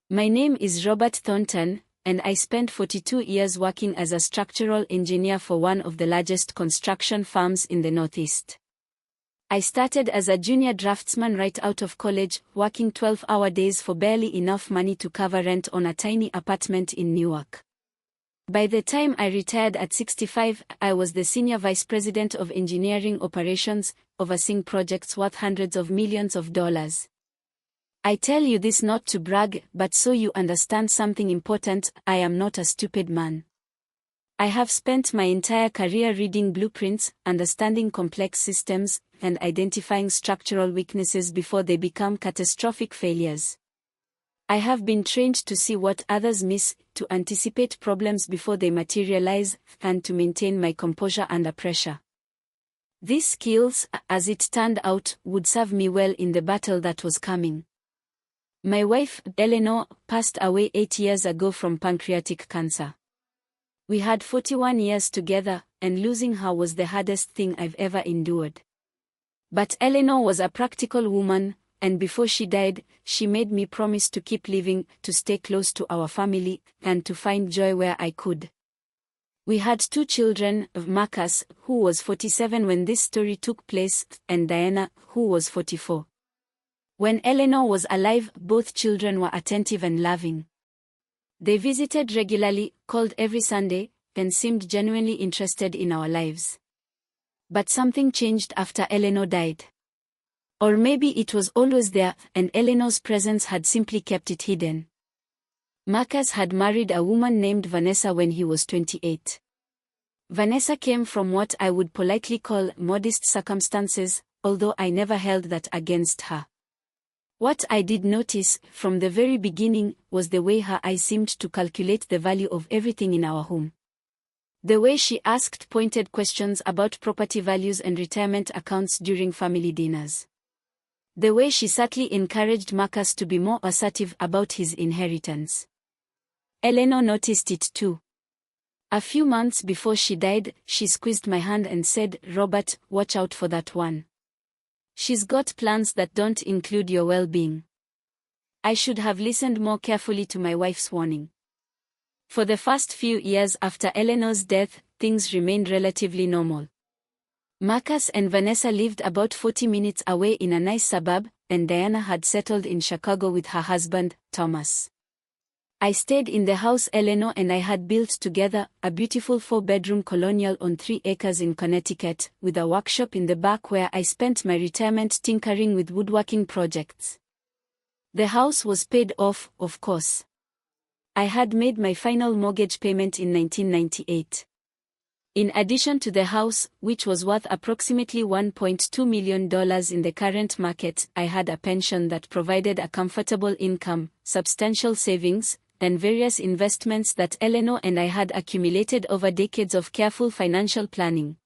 My name is Robert Thompson, and I spent 42 years working as a structural engineer for one of the largest construction firms in the Northeast. I started as a junior draftsman right out of college, working 12-hour days for barely enough money to cover rent on a tiny apartment in Newark. By the time I retired at 65, I was the senior vice president of engineering operations, overseeing projects worth hundreds of millions of dollars. I tell you this not to brag, but so you understand something important: I am not a stupid man. I have spent my entire career reading blueprints, understanding complex systems, and identifying structural weaknesses before they become catastrophic failures. I have been trained to see what others miss, to anticipate problems before they materialize, and to maintain my composure under pressure. These skills, as it turned out, would serve me well in the battle that was coming. My wife, Eleanor, passed away 8 years ago from pancreatic cancer. We had 41 years together, and losing her was the hardest thing I've ever endured. But Eleanor was a practical woman, and before she died, she made me promise to keep living, to stay close to our family, and to find joy where I could. We had 2 children, Marcus, who was 47 when this story took place, and Diana, who was 44. When Eleanor was alive, both children were attentive and loving. They visited regularly, called every Sunday, and seemed genuinely interested in our lives. But something changed after Eleanor died. Or maybe it was always there, and Eleanor's presence had simply kept it hidden. Marcus had married a woman named Vanessa when he was 28. Vanessa came from what I would politely call modest circumstances, although I never held that against her. What I did notice, from the very beginning, was the way her eyes seemed to calculate the value of everything in our home. The way she asked pointed questions about property values and retirement accounts during family dinners. The way she subtly encouraged Marcus to be more assertive about his inheritance. Eleanor noticed it too. A few months before she died, she squeezed my hand and said, "Robert, watch out for that one. She's got plans that don't include your well-being." I should have listened more carefully to my wife's warning. For the first few years after Eleanor's death, things remained relatively normal. Marcus and Vanessa lived about 40 minutes away in a nice suburb, and Diana had settled in Chicago with her husband, Thomas. I stayed in the house Eleanor and I had built together, a beautiful 4-bedroom colonial on 3 acres in Connecticut, with a workshop in the back where I spent my retirement tinkering with woodworking projects. The house was paid off, of course. I had made my final mortgage payment in 1998. In addition to the house, which was worth approximately $1.2 million in the current market, I had a pension that provided a comfortable income, substantial savings, and various investments that Eleanor and I had accumulated over decades of careful financial planning.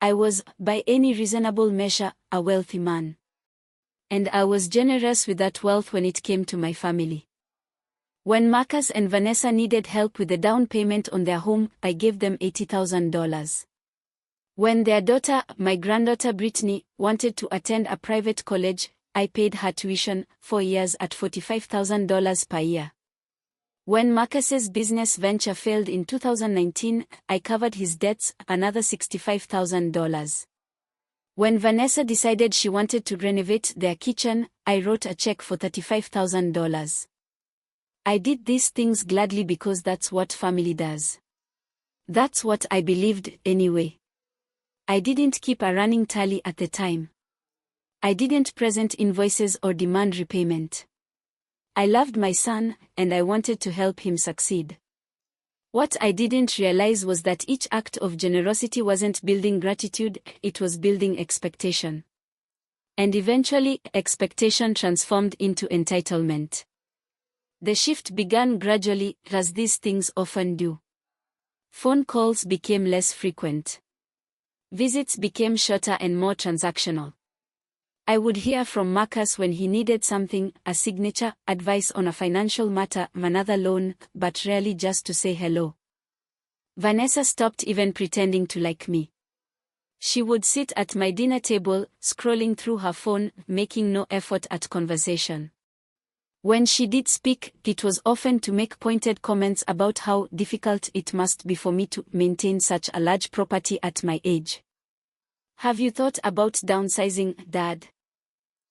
I was, by any reasonable measure, a wealthy man. And I was generous with that wealth when it came to my family. When Marcus and Vanessa needed help with the down payment on their home, I gave them $80,000. When their daughter, my granddaughter Brittany, wanted to attend a private college, I paid her tuition, 4 years at $45,000 per year. When Marcus's business venture failed in 2019, I covered his debts, another $65,000. When Vanessa decided she wanted to renovate their kitchen, I wrote a check for $35,000. I did these things gladly because that's what family does. That's what I believed, anyway. I didn't keep a running tally at the time. I didn't present invoices or demand repayment. I loved my son, and I wanted to help him succeed. What I didn't realize was that each act of generosity wasn't building gratitude, it was building expectation. And eventually, expectation transformed into entitlement. The shift began gradually, as these things often do. Phone calls became less frequent. Visits became shorter and more transactional. I would hear from Marcus when he needed something, a signature, advice on a financial matter, another loan, but rarely just to say hello. Vanessa stopped even pretending to like me. She would sit at my dinner table, scrolling through her phone, making no effort at conversation. When she did speak, it was often to make pointed comments about how difficult it must be for me to maintain such a large property at my age. "Have you thought about downsizing, Dad?"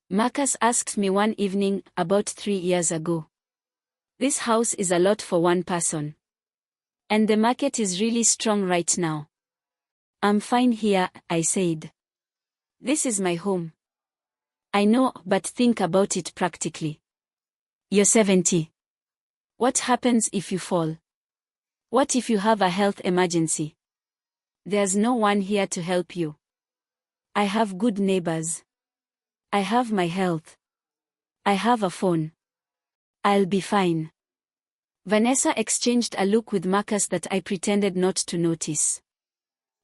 Marcus asked me one evening, about 3 years ago. "This house is a lot for one person. And the market is really strong right now." "I'm fine here," I said. "This is my home." "I know, but think about it practically. You're 70. What happens if you fall? What if you have a health emergency? There's no one here to help you." "I have good neighbors. I have my health. I have a phone. I'll be fine." Vanessa exchanged a look with Marcus that I pretended not to notice.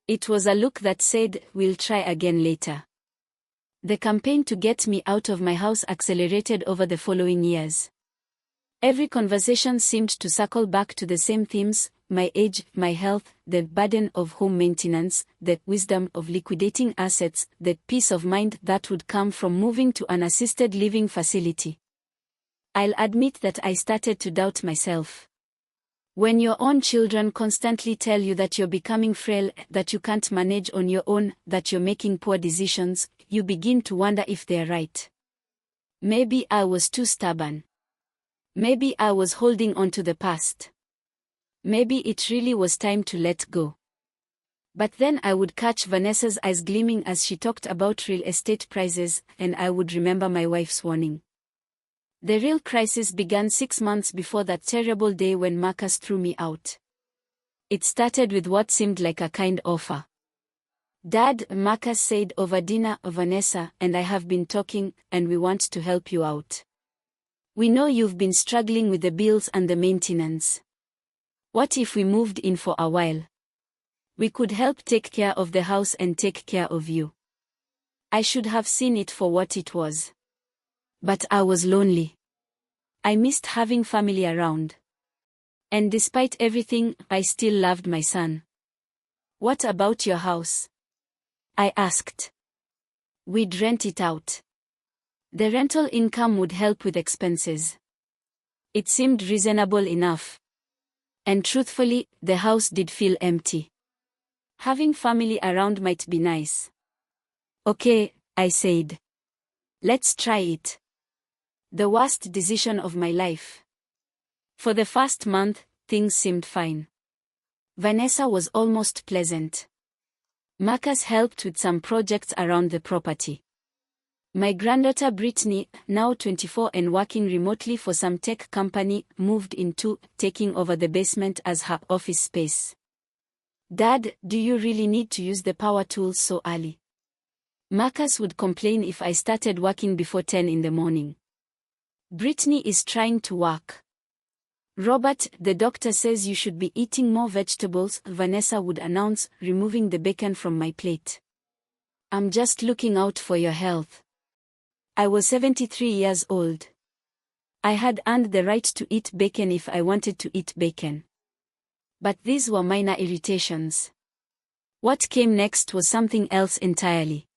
It was a look that said, "We'll try again later." The campaign to get me out of my house accelerated over the following years. Every conversation seemed to circle back to the same themes: my age, my health, the burden of home maintenance, the wisdom of liquidating assets, the peace of mind that would come from moving to an assisted living facility. I'll admit that I started to doubt myself. When your own children constantly tell you that you're becoming frail, that you can't manage on your own, that you're making poor decisions, you begin to wonder if they're right. Maybe I was too stubborn. Maybe I was holding on to the past. Maybe it really was time to let go. But then I would catch Vanessa's eyes gleaming as she talked about real estate prices, and I would remember my wife's warning. The real crisis began 6 months before that terrible day when Marcus threw me out. It started with what seemed like a kind offer. "Dad," Marcus said over dinner, "Vanessa and I have been talking, and we want to help you out. We know you've been struggling with the bills and the maintenance. What if we moved in for a while? We could help take care of the house and take care of you." I should have seen it for what it was. But I was lonely. I missed having family around. And despite everything, I still loved my son. "What about your house?" I asked. "We'd rent it out. The rental income would help with expenses." It seemed reasonable enough. And truthfully, the house did feel empty. Having family around might be nice. "Okay," I said. "Let's try it." The worst decision of my life. For the first month, things seemed fine. Vanessa was almost pleasant. Marcus helped with some projects around the property. My granddaughter Brittany, now 24 and working remotely for some tech company, moved into, taking over the basement as her office space. "Dad, do you really need to use the power tools so early?" Marcus would complain if I started working before 10 in the morning. "Brittany is trying to work. Robert, the doctor says you should be eating more vegetables," Vanessa would announce, removing the bacon from my plate. "I'm just looking out for your health." I was 73 years old. I had earned the right to eat bacon if I wanted to eat bacon. But these were minor irritations. What came next was something else entirely.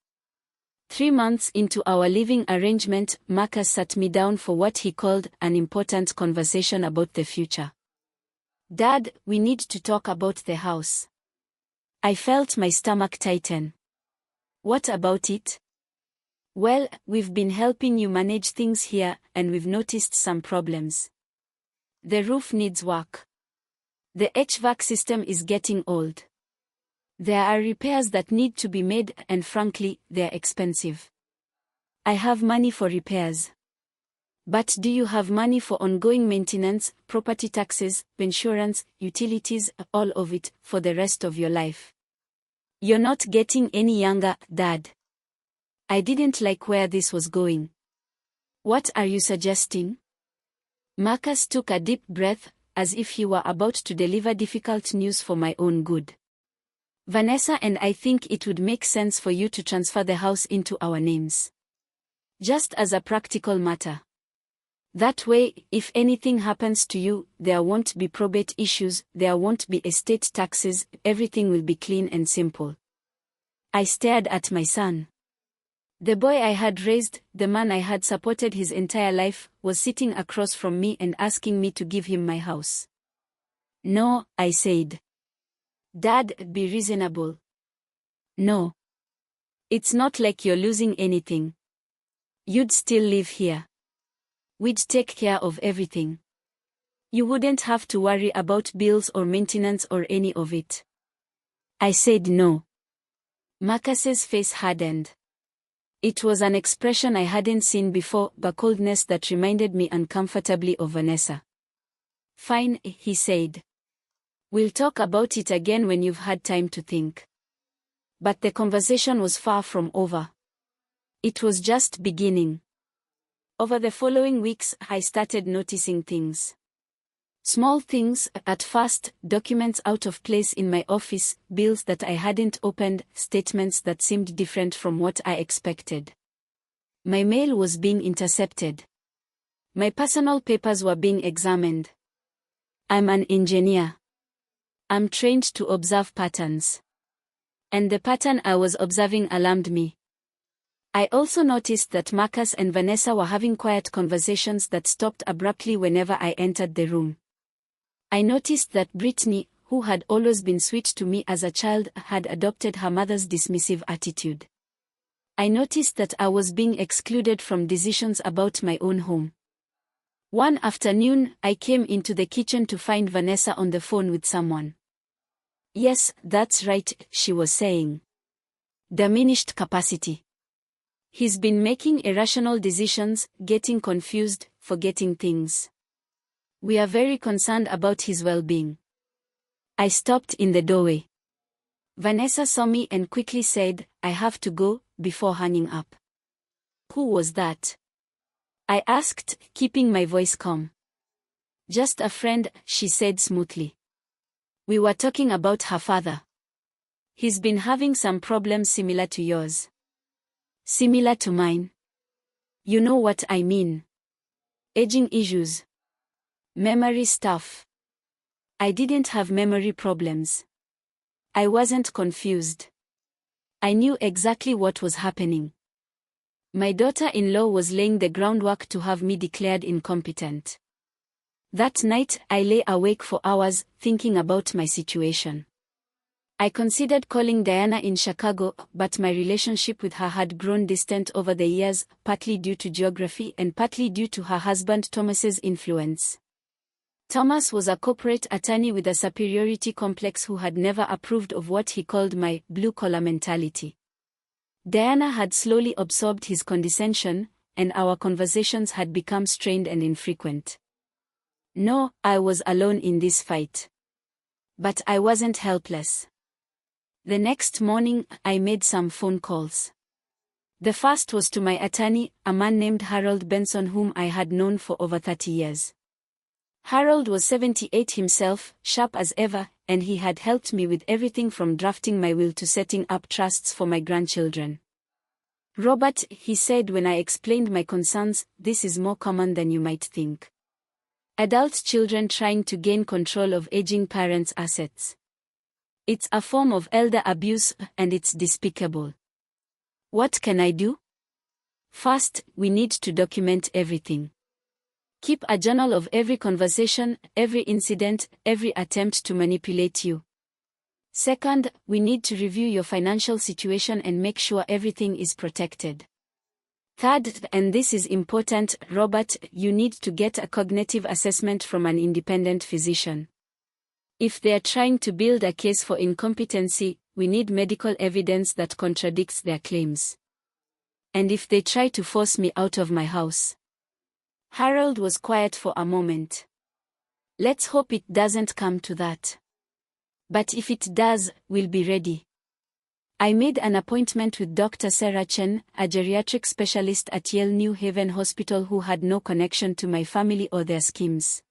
3 months into our living arrangement, Marcus sat me down for what he called an important conversation about the future. "Dad, we need to talk about the house." I felt my stomach tighten. "What about it?" "Well, we've been helping you manage things here, and we've noticed some problems. The roof needs work. The HVAC system is getting old. There are repairs that need to be made, and frankly, they're expensive. I have money for repairs. But do you have money for ongoing maintenance, property taxes, insurance, utilities, all of it, for the rest of your life? You're not getting any younger, Dad." I didn't like where this was going. "What are you suggesting?" Marcus took a deep breath, as if he were about to deliver difficult news for my own good. "Vanessa and I think it would make sense for you to transfer the house into our names. Just as a practical matter. That way, if anything happens to you, there won't be probate issues, there won't be estate taxes, everything will be clean and simple." I stared at my son. The boy I had raised, the man I had supported his entire life, was sitting across from me and asking me to give him my house. No, I said. Dad, be reasonable. No. It's not like you're losing anything. You'd still live here. We'd take care of everything. You wouldn't have to worry about bills or maintenance or any of it. I said no. Marcus's face hardened. It was an expression I hadn't seen before, a coldness that reminded me uncomfortably of Vanessa. Fine, he said. We'll talk about it again when you've had time to think. But the conversation was far from over. It was just beginning. Over the following weeks, I started noticing things. Small things, at first, documents out of place in my office, bills that I hadn't opened, statements that seemed different from what I expected. My mail was being intercepted. My personal papers were being examined. I'm an engineer. I'm trained to observe patterns. And the pattern I was observing alarmed me. I also noticed that Marcus and Vanessa were having quiet conversations that stopped abruptly whenever I entered the room. I noticed that Brittany, who had always been sweet to me as a child, had adopted her mother's dismissive attitude. I noticed that I was being excluded from decisions about my own home. One afternoon, I came into the kitchen to find Vanessa on the phone with someone. Yes, that's right, she was saying. Diminished capacity. He's been making irrational decisions, getting confused, forgetting things. We are very concerned about his well-being. I stopped in the doorway. Vanessa saw me and quickly said, I have to go, before hanging up. Who was that? I asked, keeping my voice calm. Just a friend, she said smoothly. We were talking about her father. He's been having some problems similar to yours. Similar to mine? You know what I mean. Aging issues. Memory stuff. I didn't have memory problems. I wasn't confused. I knew exactly what was happening. My daughter-in-law was laying the groundwork to have me declared incompetent. That night, I lay awake for hours, thinking about my situation. I considered calling Diana in Chicago, but my relationship with her had grown distant over the years, partly due to geography and partly due to her husband Thomas's influence. Thomas was a corporate attorney with a superiority complex who had never approved of what he called my blue-collar mentality. Diana had slowly absorbed his condescension, and our conversations had become strained and infrequent. No, I was alone in this fight. But I wasn't helpless. The next morning, I made some phone calls. The first was to my attorney, a man named Harold Benson whom I had known for over 30 years. Harold was 78 himself, sharp as ever, and he had helped me with everything from drafting my will to setting up trusts for my grandchildren. Robert, he said when I explained my concerns, this is more common than you might think. Adult children trying to gain control of aging parents' assets. It's a form of elder abuse, and it's despicable. What can I do? First, we need to document everything. Keep a journal of every conversation, every incident, every attempt to manipulate you. Second, we need to review your financial situation and make sure everything is protected. Third, and this is important, Robert, you need to get a cognitive assessment from an independent physician. If they are trying to build a case for incompetency, we need medical evidence that contradicts their claims. And if they try to force me out of my house. Harold was quiet for a moment. Let's hope it doesn't come to that. But if it does, we'll be ready. I made an appointment with Dr. Sarah Chen, a geriatric specialist at Yale New Haven Hospital who had no connection to my family or their schemes.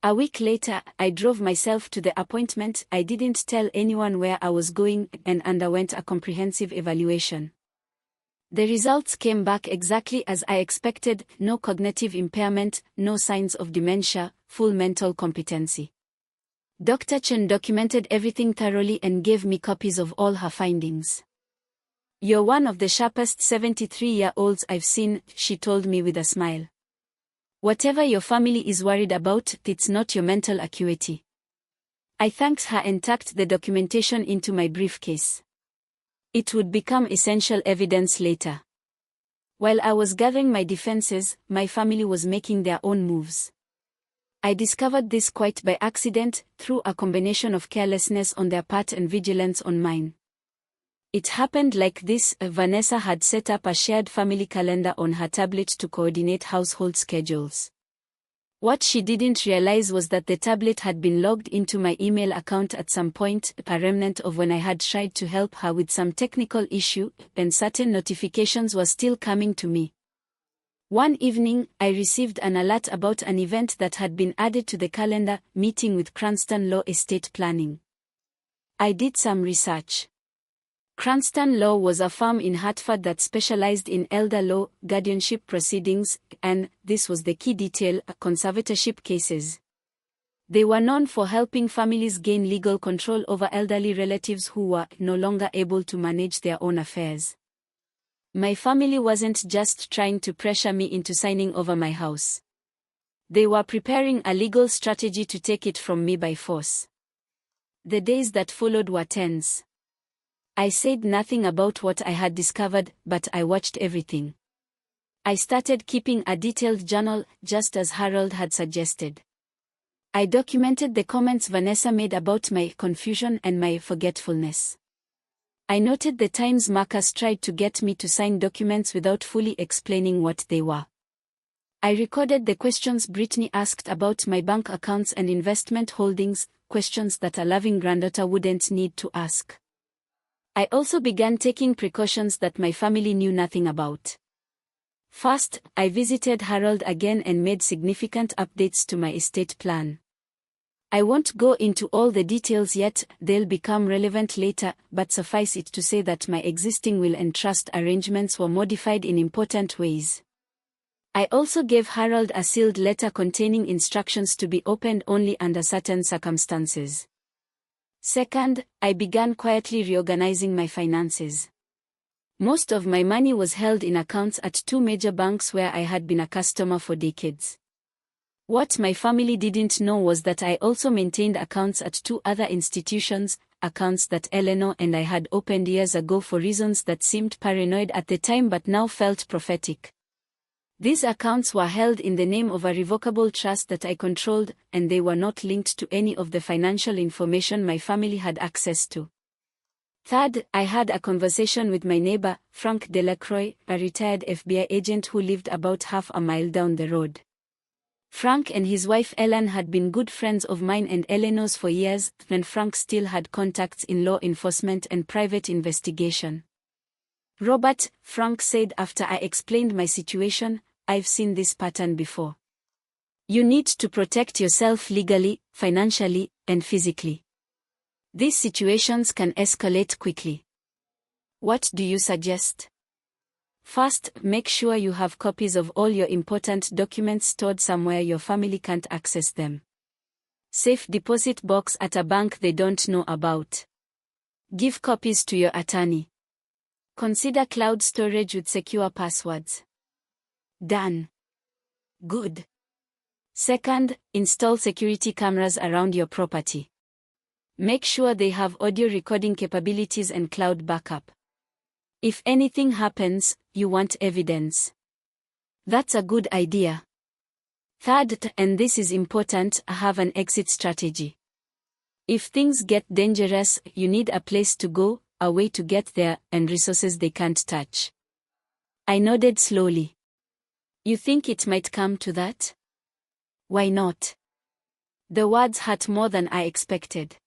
A week later, I drove myself to the appointment. I didn't tell anyone where I was going and underwent a comprehensive evaluation. The results came back exactly as I expected, no cognitive impairment, no signs of dementia, full mental competency. Dr. Chen documented everything thoroughly and gave me copies of all her findings. "You're one of the sharpest 73-year-olds I've seen," she told me with a smile. "Whatever your family is worried about, it's not your mental acuity." I thanked her and tucked the documentation into my briefcase. It would become essential evidence later. While I was gathering my defenses, my family was making their own moves. I discovered this quite by accident, through a combination of carelessness on their part and vigilance on mine. It happened like this: Vanessa had set up a shared family calendar on her tablet to coordinate household schedules. What she didn't realize was that the tablet had been logged into my email account at some point, a remnant of when I had tried to help her with some technical issue, and certain notifications were still coming to me. One evening, I received an alert about an event that had been added to the calendar: meeting with Cranston Law Estate Planning. I did some research. Cranston Law was a firm in Hartford that specialized in elder law, guardianship proceedings, and, this was the key detail, conservatorship cases. They were known for helping families gain legal control over elderly relatives who were no longer able to manage their own affairs. My family wasn't just trying to pressure me into signing over my house. They were preparing a legal strategy to take it from me by force. The days that followed were tense. I said nothing about what I had discovered, but I watched everything. I started keeping a detailed journal, just as Harold had suggested. I documented the comments Vanessa made about my confusion and my forgetfulness. I noted the times Marcus tried to get me to sign documents without fully explaining what they were. I recorded the questions Brittany asked about my bank accounts and investment holdings, questions that a loving granddaughter wouldn't need to ask. I also began taking precautions that my family knew nothing about. First, I visited Harold again and made significant updates to my estate plan. I won't go into all the details yet, they'll become relevant later, but suffice it to say that my existing will and trust arrangements were modified in important ways. I also gave Harold a sealed letter containing instructions to be opened only under certain circumstances. Second, I began quietly reorganizing my finances. Most of my money was held in accounts at two major banks where I had been a customer for decades. What my family didn't know was that I also maintained accounts at two other institutions, accounts that Eleanor and I had opened years ago for reasons that seemed paranoid at the time but now felt prophetic. These accounts were held in the name of a revocable trust that I controlled, and they were not linked to any of the financial information my family had access to. Third, I had a conversation with my neighbor, Frank Delacroix, a retired FBI agent who lived about half a mile down the road. Frank and his wife Ellen had been good friends of mine and Eleanor's for years, when Frank still had contacts in law enforcement and private investigation. "Robert," Frank said after I explained my situation, "I've seen this pattern before. You need to protect yourself legally, financially, and physically. These situations can escalate quickly. What do you suggest?" First, make sure you have copies of all your important documents stored somewhere your family can't access them. Safe deposit box at a bank they don't know about. Give copies to your attorney. Consider cloud storage with secure passwords. Done. Good. Second, install security cameras around your property. Make sure they have audio recording capabilities and cloud backup. If anything happens, you want evidence. That's a good idea. Third, and this is important, have an exit strategy. If things get dangerous, you need a place to go, a way to get there, and resources they can't touch. I nodded slowly. You think it might come to that? Why not? The words hurt more than I expected.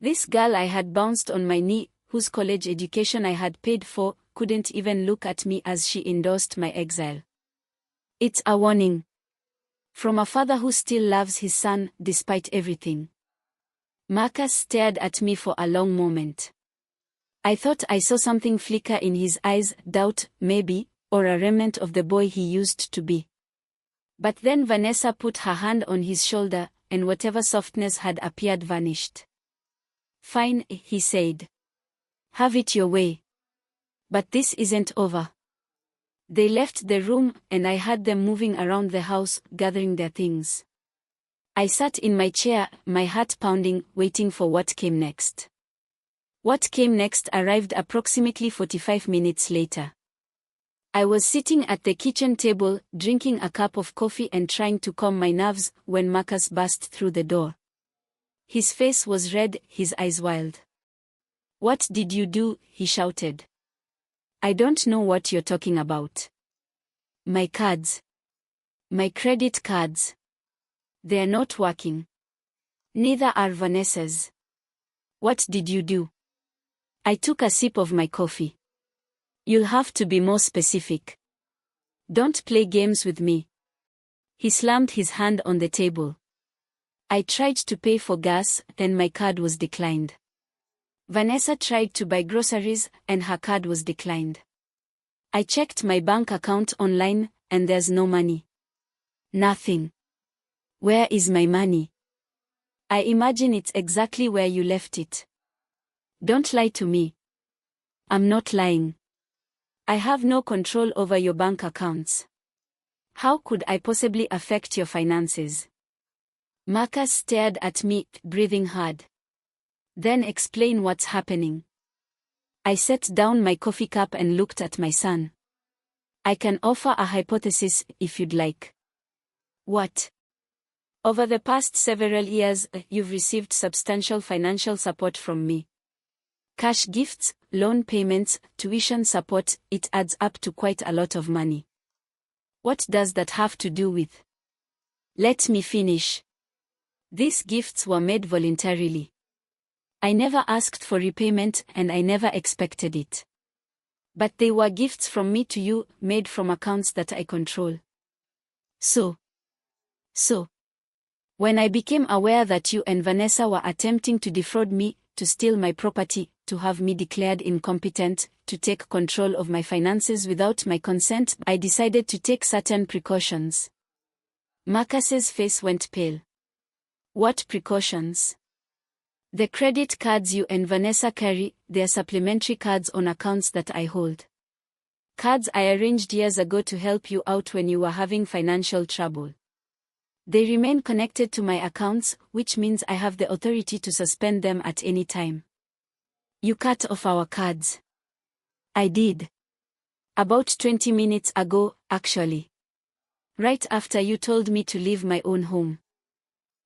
This girl I had bounced on my knee, whose college education I had paid for, couldn't even look at me as she endorsed my exile. It's a warning. From a father who still loves his son, despite everything. Marcus stared at me for a long moment. I thought I saw something flicker in his eyes, doubt, maybe, or a remnant of the boy he used to be. But then Vanessa put her hand on his shoulder, and whatever softness had appeared vanished. Fine, he said. Have it your way. But this isn't over. They left the room, and I had them moving around the house, gathering their things. I sat in my chair, my heart pounding, waiting for what came next. What came next arrived approximately 45 minutes later. I was sitting at the kitchen table, drinking a cup of coffee and trying to calm my nerves, when Marcus burst through the door. His face was red, his eyes wild. "What did you do?" he shouted. "I don't know what you're talking about." "My cards. My credit cards. They're not working. Neither are Vanessa's." "What did you do?" I took a sip of my coffee. "You'll have to be more specific. Don't play games with me." He slammed his hand on the table. "I tried to pay for gas, and my card was declined. Vanessa tried to buy groceries, and her card was declined. I checked my bank account online, and there's no money. Nothing. Where is my money?" "I imagine it's exactly where you left it. Don't lie to me." "I'm not lying. I have no control over your bank accounts. How could I possibly affect your finances?" Marcus stared at me, breathing hard. "Then explain what's happening." I set down my coffee cup and looked at my son. "I can offer a hypothesis, if you'd like." "What?" "Over the past several years, you've received substantial financial support from me. Cash gifts, loan payments, tuition support, it adds up to quite a lot of money. What does that have to do with?" "Let me finish. These gifts were made voluntarily. I never asked for repayment, and I never expected it. But they were gifts from me to you, made from accounts that I control. So, when I became aware that you and Vanessa were attempting to defraud me, to steal my property, to have me declared incompetent, to take control of my finances without my consent, I decided to take certain precautions." Marcus's face went pale. "What precautions?" "The credit cards you and Vanessa carry, they're supplementary cards on accounts that I hold. Cards I arranged years ago to help you out when you were having financial trouble. They remain connected to my accounts, which means I have the authority to suspend them at any time." "You cut off our cards." "I did. About 20 minutes ago, actually. Right after you told me to leave my own home."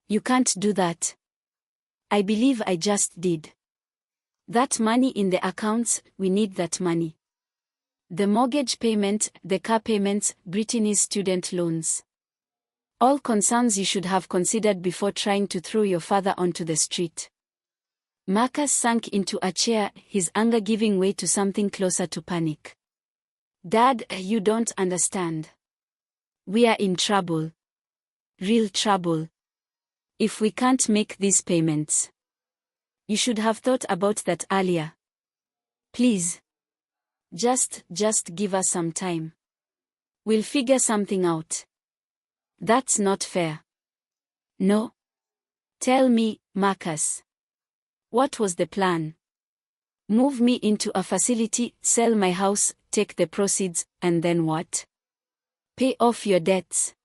"You can't do that." "I believe I just did. That money in the accounts, we need that money. The mortgage payment, the car payments, Brittany's student loans. All concerns you should have considered before trying to throw your father onto the street." Marcus sank into a chair, his anger giving way to something closer to panic. "Dad, you don't understand. We are in trouble. Real trouble. If we can't make these payments. You should have thought about that earlier. Please. Just give us some time. We'll figure something out." "That's not fair." "No. Tell me, Marcus. What was the plan? Move me into a facility, sell my house, take the proceeds, and then what? Pay off your debts?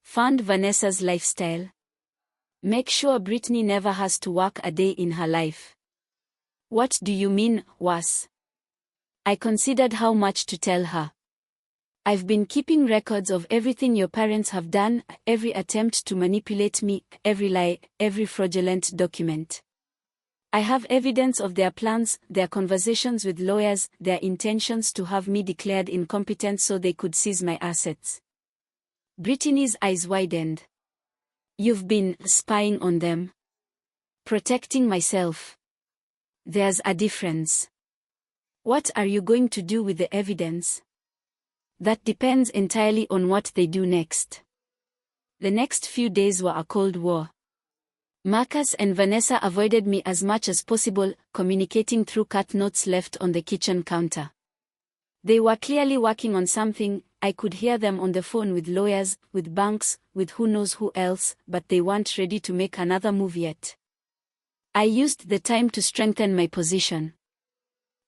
Fund Vanessa's lifestyle? Make sure Brittany never has to work a day in her life? What do you mean, worse?" I considered how much to tell her. "I've been keeping records of everything your parents have done, every attempt to manipulate me, every lie, every fraudulent document. I have evidence of their plans, their conversations with lawyers, their intentions to have me declared incompetent so they could seize my assets." Brittany's eyes widened. "You've been spying on them?" "Protecting myself." "There's a difference. What are you going to do with the evidence?" "That depends entirely on what they do next." The next few days were a cold war. Marcus and Vanessa avoided me as much as possible, communicating through cut notes left on the kitchen counter. They were clearly working on something. I could hear them on the phone with lawyers, with banks, with who knows who else, but they weren't ready to make another move yet. I used the time to strengthen my position.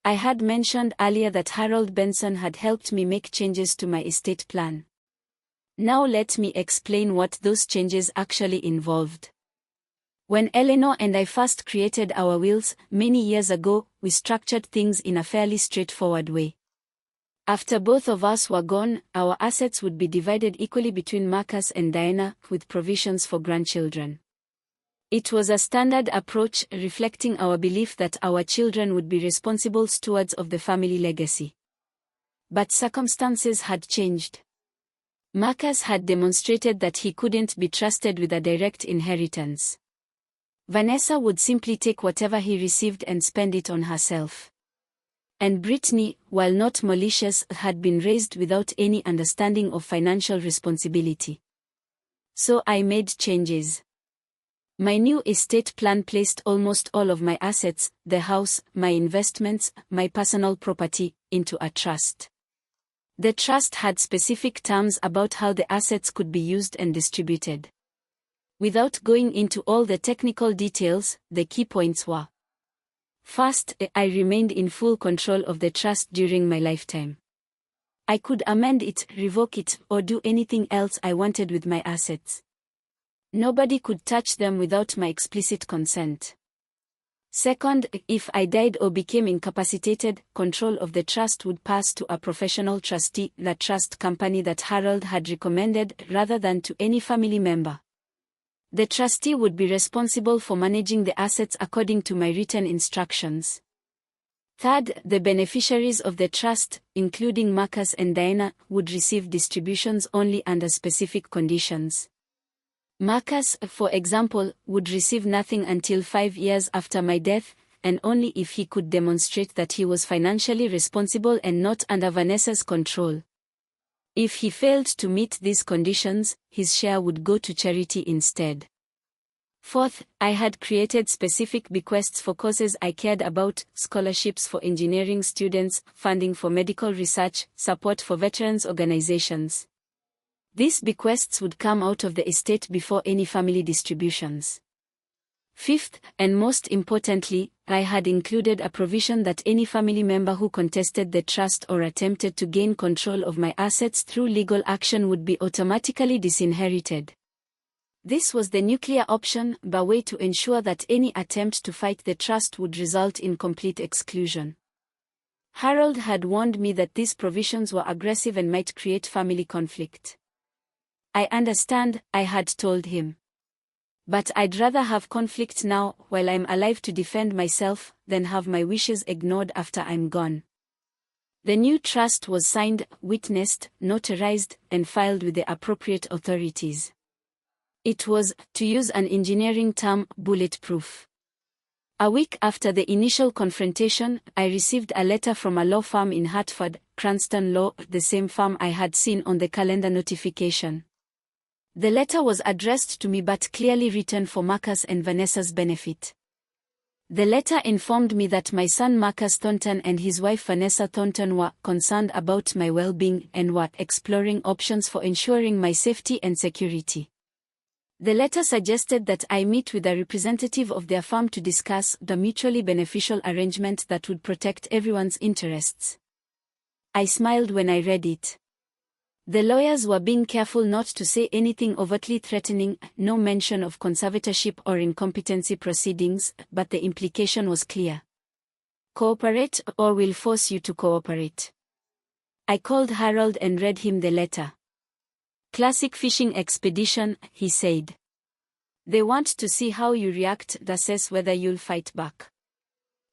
I had mentioned earlier that Harold Benson had helped me make changes to my estate plan. Now let me explain what those changes actually involved. When Eleanor and I first created our wills, many years ago, we structured things in a fairly straightforward way. After both of us were gone, our assets would be divided equally between Marcus and Diana, with provisions for grandchildren. It was a standard approach, reflecting our belief that our children would be responsible stewards of the family legacy. But circumstances had changed. Marcus had demonstrated that he couldn't be trusted with a direct inheritance. Vanessa would simply take whatever he received and spend it on herself. And Brittany, while not malicious, had been raised without any understanding of financial responsibility. So I made changes. My new estate plan placed almost all of my assets, the house, my investments, my personal property, into a trust. The trust had specific terms about how the assets could be used and distributed. Without going into all the technical details, the key points were: first, I remained in full control of the trust during my lifetime. I could amend it, revoke it, or do anything else I wanted with my assets. Nobody could touch them without my explicit consent. Second, if I died or became incapacitated, control of the trust would pass to a professional trustee, the trust company that Harold had recommended, rather than to any family member. The trustee would be responsible for managing the assets according to my written instructions. Third, the beneficiaries of the trust, including Marcus and Diana, would receive distributions only under specific conditions. Marcus, for example, would receive nothing until 5 years after my death, and only if he could demonstrate that he was financially responsible and not under Vanessa's control. If he failed to meet these conditions, his share would go to charity instead. Fourth, I had created specific bequests for causes I cared about: scholarships for engineering students, funding for medical research, support for veterans organizations. These bequests would come out of the estate before any family distributions. Fifth, and most importantly, I had included a provision that any family member who contested the trust or attempted to gain control of my assets through legal action would be automatically disinherited. This was the nuclear option, a way to ensure that any attempt to fight the trust would result in complete exclusion. Harold had warned me that these provisions were aggressive and might create family conflict. I understand, I had told him. But I'd rather have conflict now, while I'm alive to defend myself, than have my wishes ignored after I'm gone. The new trust was signed, witnessed, notarized, and filed with the appropriate authorities. It was, to use an engineering term, bulletproof. A week after the initial confrontation, I received a letter from a law firm in Hartford, Cranston Law, the same firm I had seen on the calendar notification. The letter was addressed to me but clearly written for Marcus and Vanessa's benefit. The letter informed me that my son Marcus Thornton and his wife Vanessa Thornton were concerned about my well-being and were exploring options for ensuring my safety and security. The letter suggested that I meet with a representative of their firm to discuss the mutually beneficial arrangement that would protect everyone's interests. I smiled when I read it. The lawyers were being careful not to say anything overtly threatening, no mention of conservatorship or incompetency proceedings, but the implication was clear. Cooperate, or we'll force you to cooperate. I called Harold and read him the letter. Classic fishing expedition, he said. They want to see how you react, assess whether you'll fight back.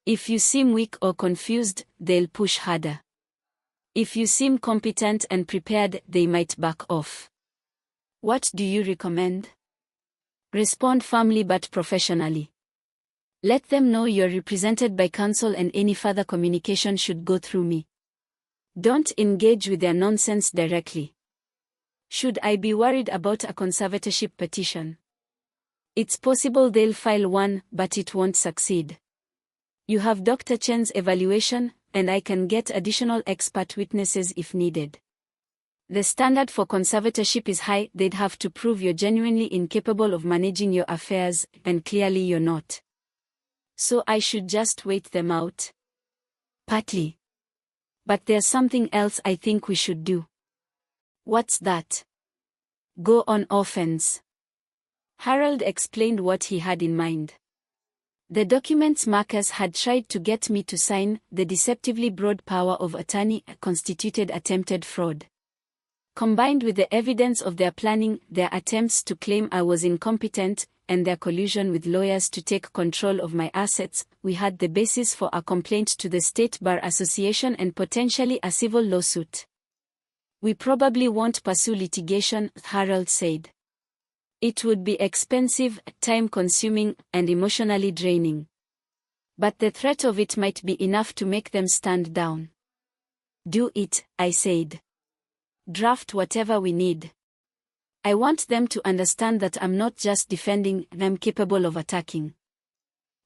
If you seem weak or confused, they'll push harder. If you seem competent and prepared, they might back off. What do you recommend? Respond firmly but professionally. Let them know you're represented by counsel and any further communication should go through me. Don't engage with their nonsense directly. Should I be worried about a conservatorship petition? It's possible they'll file one, but it won't succeed. You have Dr. Chen's evaluation, and I can get additional expert witnesses if needed. The standard for conservatorship is high. They'd have to prove you're genuinely incapable of managing your affairs, and clearly you're not. So I should just wait them out. Partly. But there's something else I think we should do. What's that? Go on offense. Harold explained what he had in mind. The documents Marcus had tried to get me to sign, the deceptively broad power of attorney, constituted attempted fraud. Combined with the evidence of their planning, their attempts to claim I was incompetent, and their collusion with lawyers to take control of my assets, we had the basis for a complaint to the State Bar Association and potentially a civil lawsuit. We probably won't pursue litigation, Harold said. It would be expensive, time-consuming, and emotionally draining. But the threat of it might be enough to make them stand down. Do it, I said. Draft whatever we need. I want them to understand that I'm not just defending, I'm capable of attacking.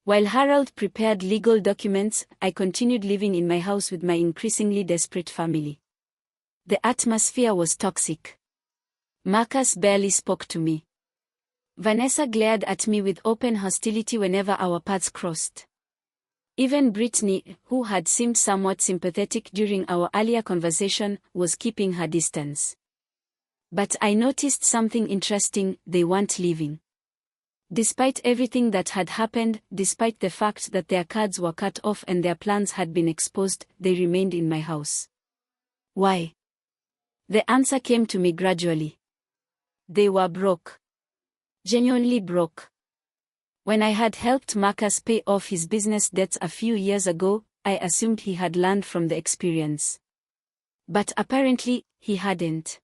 While Harold prepared legal documents, I continued living in my house with my increasingly desperate family. The atmosphere was toxic. Marcus barely spoke to me. Vanessa glared at me with open hostility whenever our paths crossed. Even Brittany, who had seemed somewhat sympathetic during our earlier conversation, was keeping her distance. But I noticed something interesting: they weren't leaving. Despite everything that had happened, despite the fact that their cards were cut off and their plans had been exposed, they remained in my house. Why? The answer came to me gradually. They were broke. Genuinely broke. When I had helped Marcus pay off his business debts a few years ago, I assumed he had learned from the experience. But apparently, he hadn't.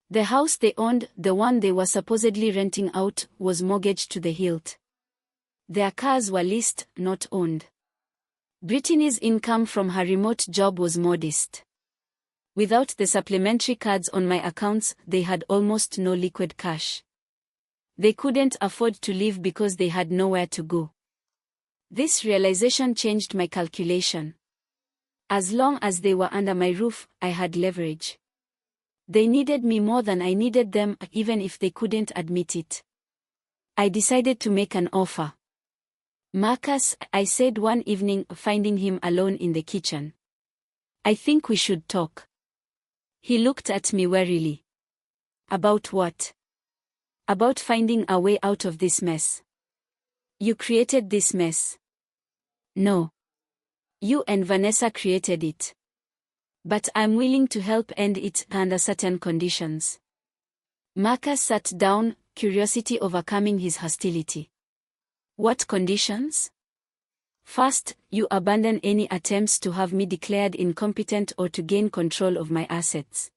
The house they owned, the one they were supposedly renting out, was mortgaged to the hilt. Their cars were leased, not owned. Brittany's income from her remote job was modest. Without the supplementary cards on my accounts, they had almost no liquid cash. They couldn't afford to leave because they had nowhere to go. This realization changed my calculation. As long as they were under my roof, I had leverage. They needed me more than I needed them, even if they couldn't admit it. I decided to make an offer. Marcus, I said one evening, finding him alone in the kitchen. I think we should talk. He looked at me warily. About what? About finding a way out of this mess. You created this mess. No. You and Vanessa created it. But I'm willing to help end it under certain conditions. Marcus sat down, curiosity overcoming his hostility. What conditions? First, you abandon any attempts to have me declared incompetent or to gain control of my assets.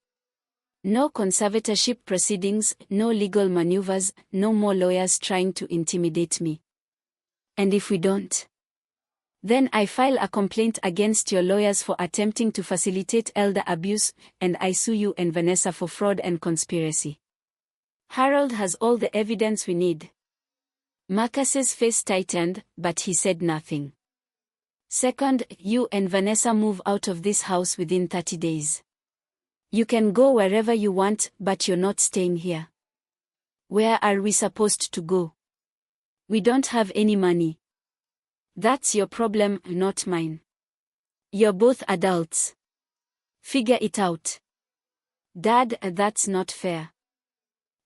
No conservatorship proceedings, no legal maneuvers, no more lawyers trying to intimidate me. And if we don't? Then I file a complaint against your lawyers for attempting to facilitate elder abuse, and I sue you and Vanessa for fraud and conspiracy. Harold has all the evidence we need. Marcus's face tightened, but he said nothing. Second, you and Vanessa move out of this house within 30 days. You can go wherever you want, but you're not staying here. Where are we supposed to go? We don't have any money. That's your problem, not mine. You're both adults. Figure it out. Dad, that's not fair.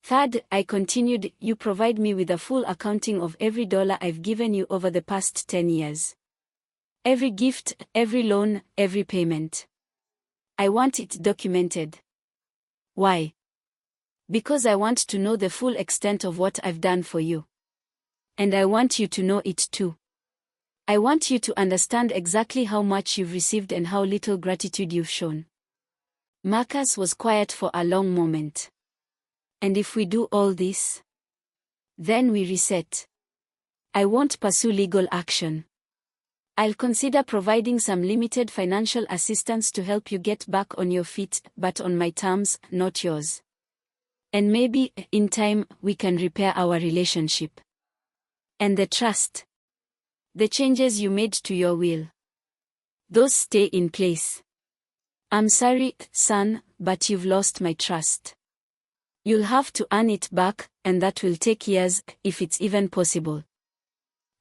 Third, I continued, you provide me with a full accounting of every dollar I've given you over the past 10 years. Every gift, every loan, every payment. I want it documented. Why? Because I want to know the full extent of what I've done for you. And I want you to know it too. I want you to understand exactly how much you've received and how little gratitude you've shown. Marcus was quiet for a long moment. And if we do all this? Then we reset. I won't pursue legal action. I'll consider providing some limited financial assistance to help you get back on your feet, but on my terms, not yours. And maybe, in time, we can repair our relationship. And the trust. The changes you made to your will. Those stay in place. I'm sorry, son, but you've lost my trust. You'll have to earn it back, and that will take years, if it's even possible.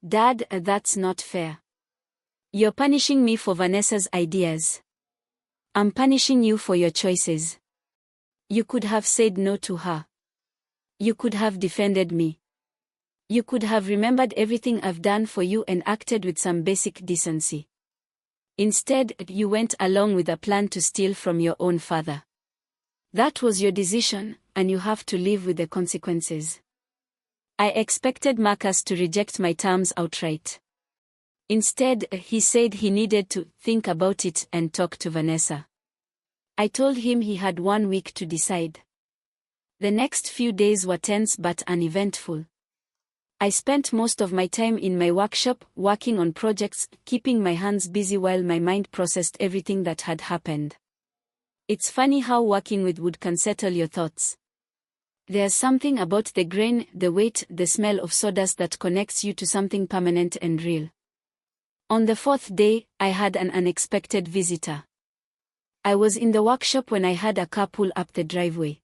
Dad, that's not fair. You're punishing me for Vanessa's ideas. I'm punishing you for your choices. You could have said no to her. You could have defended me. You could have remembered everything I've done for you and acted with some basic decency. Instead, you went along with a plan to steal from your own father. That was your decision, and you have to live with the consequences. I expected Marcus to reject my terms outright. Instead, he said he needed to think about it and talk to Vanessa. I told him he had 1 week to decide. The next few days were tense but uneventful. I spent most of my time in my workshop, working on projects, keeping my hands busy while my mind processed everything that had happened. It's funny how working with wood can settle your thoughts. There's something about the grain, the weight, the smell of sawdust that connects you to something permanent and real. On the 4th day, I had an unexpected visitor. I was in the workshop when I had a car pull up the driveway.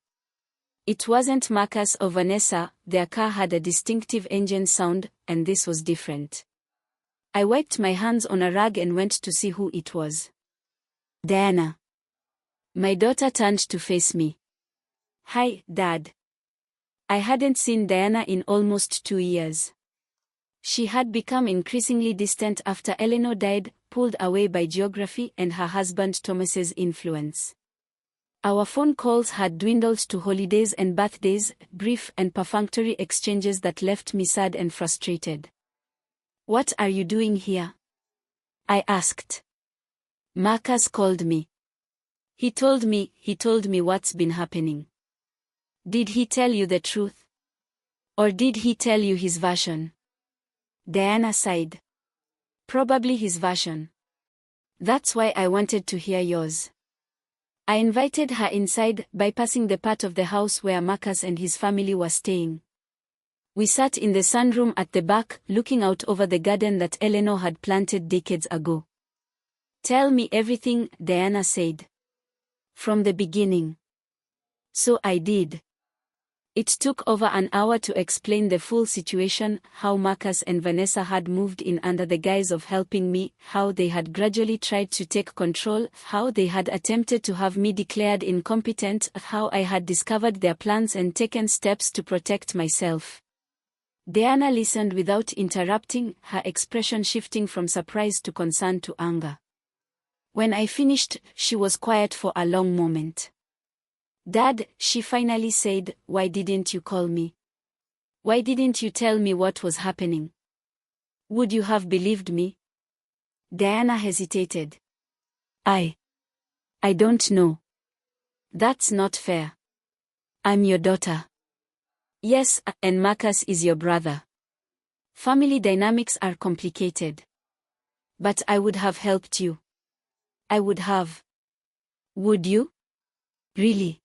It wasn't Marcus or Vanessa, their car had a distinctive engine sound, and this was different. I wiped my hands on a rag and went to see who it was. Diana. My daughter turned to face me. Hi, Dad. I hadn't seen Diana in almost 2 years. She had become increasingly distant after Eleanor died, pulled away by geography and her husband Thomas's influence. Our phone calls had dwindled to holidays and birthdays, brief and perfunctory exchanges that left me sad and frustrated. What are you doing here? I asked. Marcus called me. He told me what's been happening. Did he tell you the truth? Or did he tell you his version? Diana sighed. Probably his version. That's why I wanted to hear yours. I invited her inside, bypassing the part of the house where Marcus and his family were staying. We sat in the sunroom at the back, looking out over the garden that Eleanor had planted decades ago. Tell me everything, Diana said. From the beginning. So I did. It took over an hour to explain the full situation, how Marcus and Vanessa had moved in under the guise of helping me, how they had gradually tried to take control, how they had attempted to have me declared incompetent, how I had discovered their plans and taken steps to protect myself. Diana listened without interrupting, her expression shifting from surprise to concern to anger. When I finished, she was quiet for a long moment. Dad, she finally said, why didn't you call me? Why didn't you tell me what was happening? Would you have believed me? Diana hesitated. I don't know. That's not fair. I'm your daughter. Yes, and Marcus is your brother. Family dynamics are complicated. But I would have helped you. I would have. Would you? Really?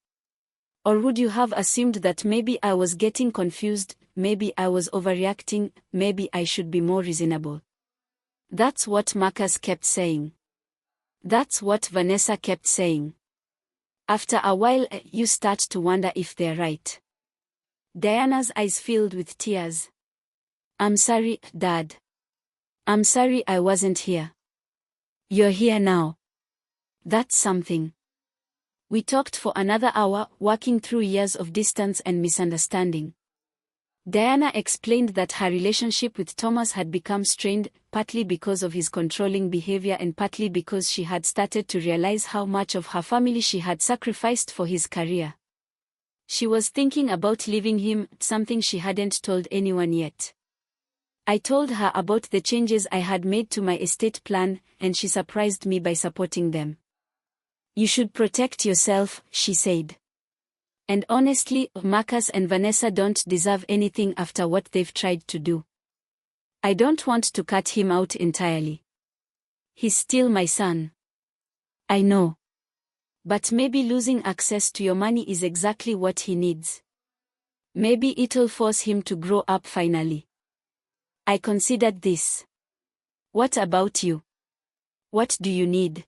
Or would you have assumed that maybe I was getting confused, maybe I was overreacting, maybe I should be more reasonable? That's what Marcus kept saying. That's what Vanessa kept saying. After a while, you start to wonder if they're right. Diana's eyes filled with tears. I'm sorry, Dad. I'm sorry I wasn't here. You're here now. That's something. We talked for another hour, working through years of distance and misunderstanding. Diana explained that her relationship with Thomas had become strained, partly because of his controlling behavior and partly because she had started to realize how much of her family she had sacrificed for his career. She was thinking about leaving him, something she hadn't told anyone yet. I told her about the changes I had made to my estate plan, and she surprised me by supporting them. You should protect yourself, she said. And honestly, Marcus and Vanessa don't deserve anything after what they've tried to do. I don't want to cut him out entirely. He's still my son. I know. But maybe losing access to your money is exactly what he needs. Maybe it'll force him to grow up finally. I considered this. What about you? What do you need?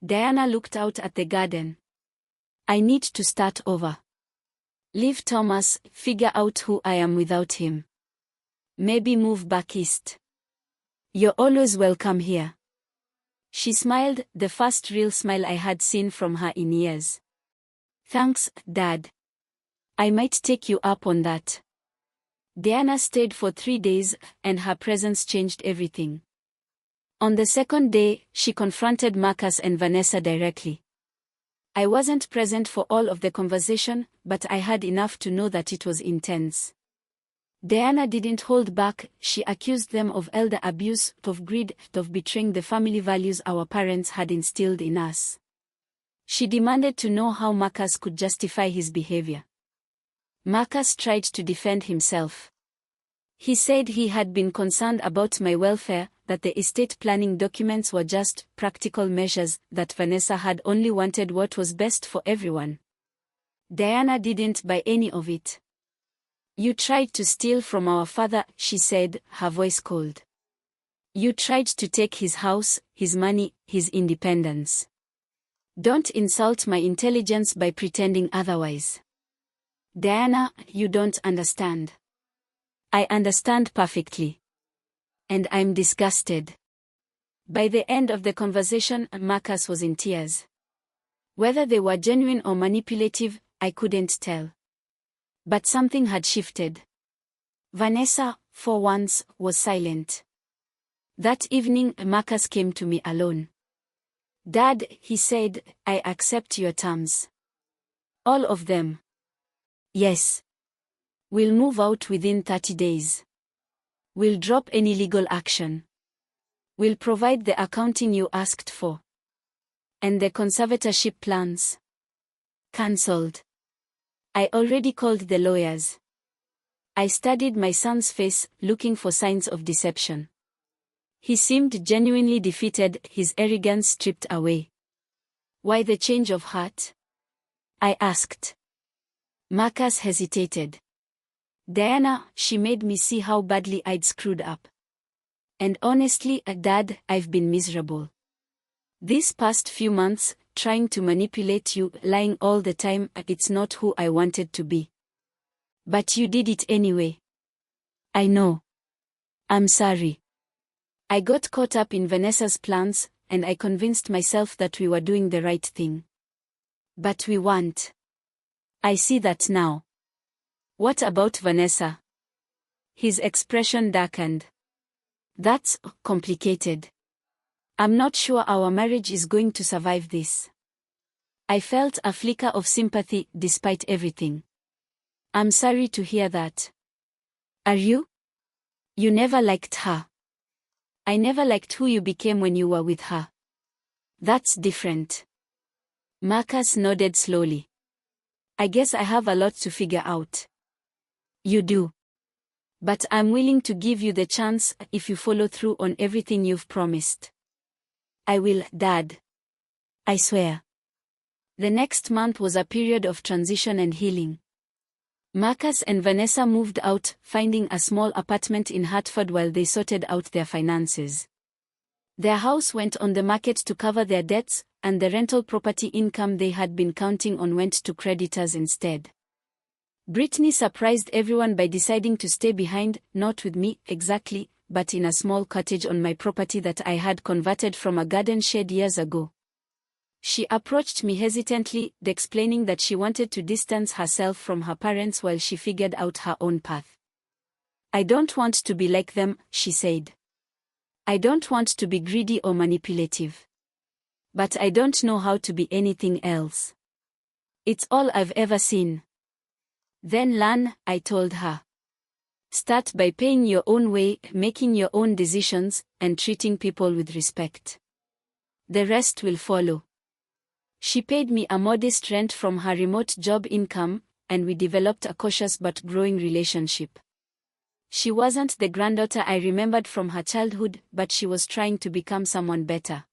Diana looked out at the garden. I need to start over. Leave Thomas, figure out who I am without him. Maybe move back east. You're always welcome here. She smiled, the first real smile I had seen from her in years. Thanks, Dad. I might take you up on that. Diana stayed for 3 days, and her presence changed everything. On the second day, she confronted Marcus and Vanessa directly. I wasn't present for all of the conversation, but I had enough to know that it was intense. Diana didn't hold back. She accused them of elder abuse, of greed, of betraying the family values our parents had instilled in us. She demanded to know how Marcus could justify his behavior. Marcus tried to defend himself. He said he had been concerned about my welfare, that the estate planning documents were just practical measures, that Vanessa had only wanted what was best for everyone. Diana didn't buy any of it. You tried to steal from our father, she said, her voice cold. You tried to take his house, his money, his independence. Don't insult my intelligence by pretending otherwise. Diana, you don't understand. I understand perfectly. And I'm disgusted. By the end of the conversation, Marcus was in tears. Whether they were genuine or manipulative, I couldn't tell. But something had shifted. Vanessa, for once, was silent. That evening, Marcus came to me alone. Dad, he said, I accept your terms. All of them. Yes. We'll move out within 30 days. We'll drop any legal action. We'll provide the accounting you asked for. And the conservatorship plans. Cancelled. I already called the lawyers. I studied my son's face, looking for signs of deception. He seemed genuinely defeated, his arrogance stripped away. Why the change of heart? I asked. Marcus hesitated. Diana, she made me see how badly I'd screwed up. And honestly, Dad, I've been miserable. These past few months, trying to manipulate you, lying all the time, it's not who I wanted to be. But you did it anyway. I know. I'm sorry. I got caught up in Vanessa's plans, and I convinced myself that we were doing the right thing. But we weren't. I see that now. What about Vanessa? His expression darkened. That's complicated. I'm not sure our marriage is going to survive this. I felt a flicker of sympathy despite everything. I'm sorry to hear that. Are you? You never liked her. I never liked who you became when you were with her. That's different. Marcus nodded slowly. I guess I have a lot to figure out. You do. But I'm willing to give you the chance if you follow through on everything you've promised. I will, Dad. I swear. The next month was a period of transition and healing. Marcus and Vanessa moved out, finding a small apartment in Hartford while they sorted out their finances. Their house went on the market to cover their debts, and the rental property income they had been counting on went to creditors instead. Brittany surprised everyone by deciding to stay behind, not with me, exactly, but in a small cottage on my property that I had converted from a garden shed years ago. She approached me hesitantly, explaining that she wanted to distance herself from her parents while she figured out her own path. I don't want to be like them, she said. I don't want to be greedy or manipulative. But I don't know how to be anything else. It's all I've ever seen. Then learn, I told her. Start by paying your own way, making your own decisions, and treating people with respect. The rest will follow. She paid me a modest rent from her remote job income, and we developed a cautious but growing relationship. She wasn't the granddaughter I remembered from her childhood, but she was trying to become someone better.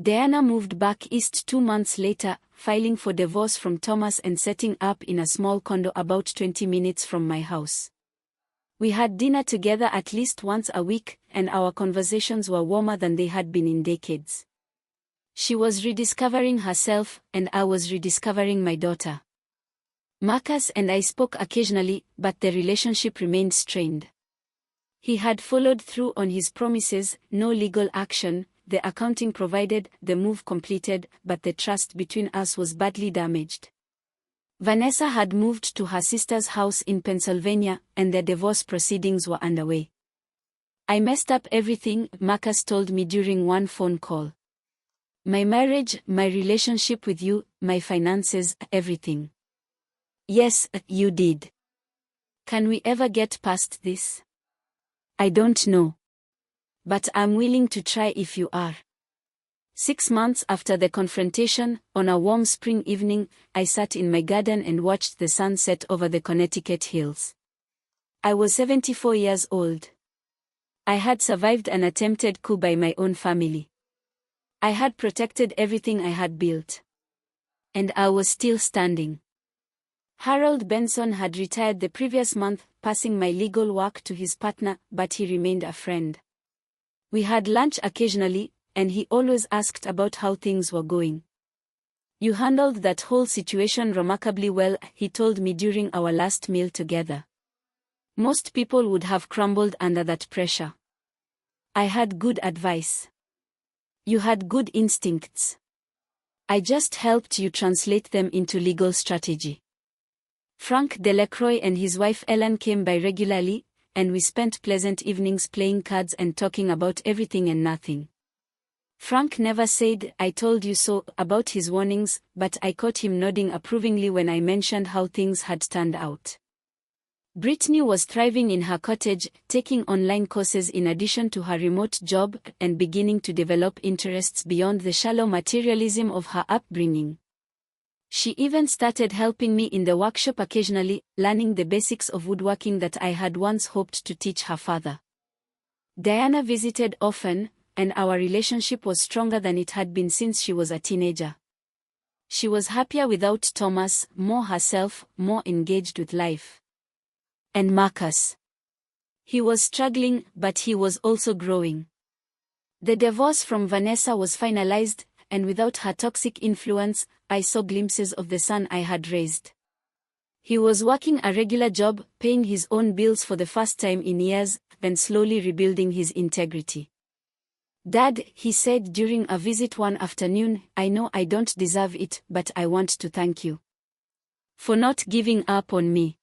Diana moved back east 2 months later, filing for divorce from Thomas and setting up in a small condo about 20 minutes from my house. We had dinner together at least once a week, and our conversations were warmer than they had been in decades. She was rediscovering herself, and I was rediscovering my daughter. Marcus and I spoke occasionally, but the relationship remained strained. He had followed through on his promises, no legal action, the accounting provided, the move completed, but the trust between us was badly damaged. Vanessa had moved to her sister's house in Pennsylvania, and their divorce proceedings were underway. I messed up everything, Marcus told me during one phone call. My marriage, my relationship with you, my finances, everything. Yes, you did. Can we ever get past this? I don't know. But I'm willing to try if you are. 6 months after the confrontation, on a warm spring evening, I sat in my garden and watched the sun set over the Connecticut hills. I was 74 years old. I had survived an attempted coup by my own family. I had protected everything I had built. And I was still standing. Harold Benson had retired the previous month, passing my legal work to his partner, but he remained a friend. We had lunch occasionally, and he always asked about how things were going. You handled that whole situation remarkably well, he told me during our last meal together. Most people would have crumbled under that pressure. I had good advice. You had good instincts. I just helped you translate them into legal strategy. Frank Delacroix and his wife Ellen came by regularly, and we spent pleasant evenings playing cards and talking about everything and nothing. Frank never said, "I told you so," about his warnings, but I caught him nodding approvingly when I mentioned how things had turned out. Brittany was thriving in her cottage, taking online courses in addition to her remote job, and beginning to develop interests beyond the shallow materialism of her upbringing. She even started helping me in the workshop occasionally, learning the basics of woodworking that I had once hoped to teach her father. Diana visited often, and our relationship was stronger than it had been since she was a teenager. She was happier without Thomas, more herself, more engaged with life. And Marcus. He was struggling, but he was also growing. The divorce from Vanessa was finalized, and without her toxic influence, I saw glimpses of the son I had raised. He was working a regular job, paying his own bills for the first time in years, and slowly rebuilding his integrity. "Dad," he said during a visit one afternoon, "I know I don't deserve it, but I want to thank you. For not giving up on me.